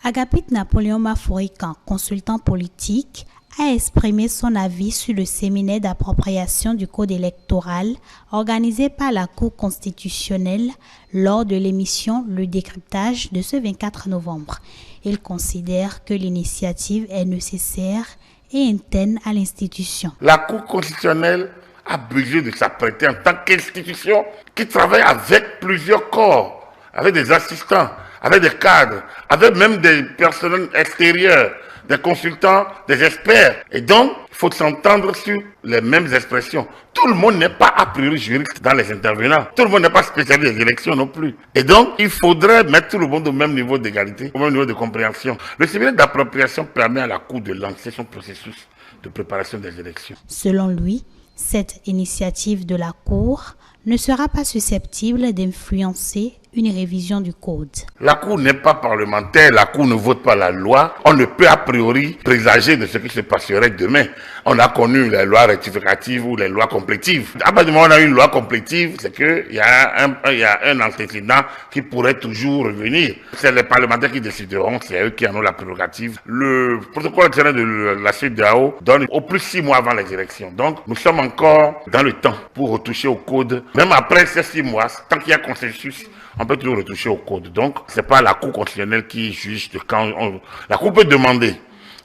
Agapit Napoléon Mafourikan, consultant politique, a exprimé son avis sur le séminaire d'appropriation du code électoral organisé par la Cour constitutionnelle lors de l'émission Le Décryptage de ce 24 novembre. Il considère que l'initiative est nécessaire et interne à l'institution. La Cour constitutionnelle a besoin de s'apprêter en tant qu'institution qui travaille avec plusieurs corps, avec des assistants, avec des cadres, avec même des personnels extérieurs, des consultants, des experts. Et donc, il faut s'entendre sur les mêmes expressions. Tout le monde n'est pas a priori juriste dans les intervenants. Tout le monde n'est pas spécialiste des élections non plus. Et donc, il faudrait mettre tout le monde au même niveau d'égalité, au même niveau de compréhension. Le séminaire d'appropriation permet à la Cour de lancer son processus de préparation des élections. Selon lui, cette initiative de la Cour ne sera pas susceptible d'influencer une révision du code. La Cour n'est pas parlementaire, la Cour ne vote pas la loi. On ne peut a priori présager de ce qui se passerait demain. On a connu les lois rectificatives ou les lois complétives. À partir du moment où on a une loi complétive, c'est qu'il y a un antécédent qui pourrait toujours revenir. C'est les parlementaires qui décideront, c'est eux qui en ont la prérogative. Le protocole de la CEDEAO donne au plus 6 mois avant les élections. Donc nous sommes encore dans le temps pour retoucher au code. Même après ces 6 mois, tant qu'il y a consensus, on peut toujours retoucher au code. Donc, ce n'est pas la Cour constitutionnelle qui juge de quand la Cour peut demander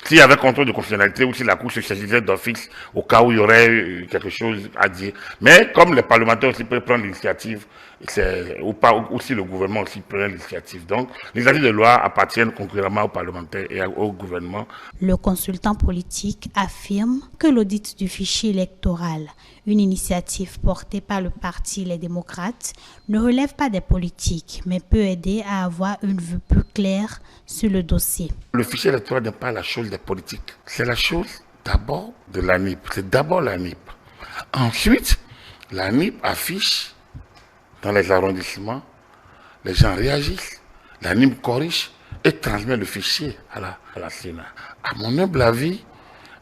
s'il y avait contrôle de constitutionnalité ou si la Cour se saisissait d'office au cas où il y aurait quelque chose à dire. Mais comme les parlementaires aussi peuvent prendre l'initiative, ou si le gouvernement aussi prend l'initiative. Donc, les avis de loi appartiennent concurremment aux parlementaires et au gouvernement. Le consultant politique affirme que l'audit du fichier électoral, une initiative portée par le parti Les Démocrates, ne relève pas des politiques, mais peut aider à avoir une vue plus claire sur le dossier. Le fichier électoral n'est pas la chose des politiques. C'est la chose d'abord de l'ANIP. C'est d'abord l'ANIP. Ensuite, l'ANIP affiche dans les arrondissements, les gens réagissent, l'ANIP corrige et transmet le fichier à la Sénat. À mon humble avis,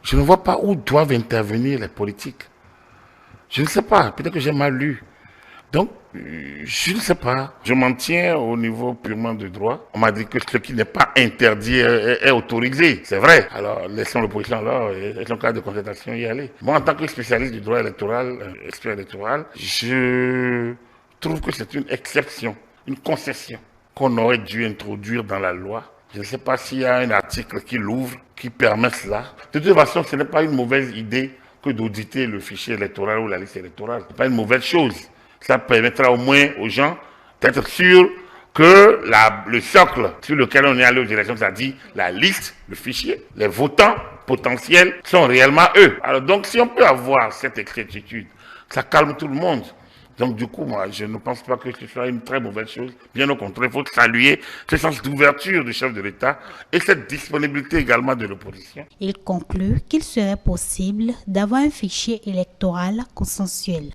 je ne vois pas où doivent intervenir les politiques. Je ne sais pas, peut-être que j'ai mal lu. Donc, je ne sais pas. Je m'en tiens au niveau purement de droit. On m'a dit que ce qui n'est pas interdit est autorisé. C'est vrai. Alors, laissons l'opposition là, et son cas de concertation y aller. Moi, en tant que spécialiste du droit électoral, expert électoral, je trouve que c'est une exception, une concession qu'on aurait dû introduire dans la loi. Je ne sais pas s'il y a un article qui l'ouvre, qui permet cela. De toute façon, ce n'est pas une mauvaise idée que d'auditer le fichier électoral ou la liste électorale. Ce n'est pas une mauvaise chose. Ça permettra au moins aux gens d'être sûrs que le socle sur lequel on est allé aux élections, c'est-à-dire la liste, le fichier, les votants potentiels sont réellement eux. Alors donc, si on peut avoir cette exactitude, ça calme tout le monde. Donc du coup, moi, je ne pense pas que ce soit une très mauvaise chose. Bien au contraire, il faut saluer ce sens d'ouverture du chef de l'État et cette disponibilité également de l'opposition. Il conclut qu'il serait possible d'avoir un fichier électoral consensuel.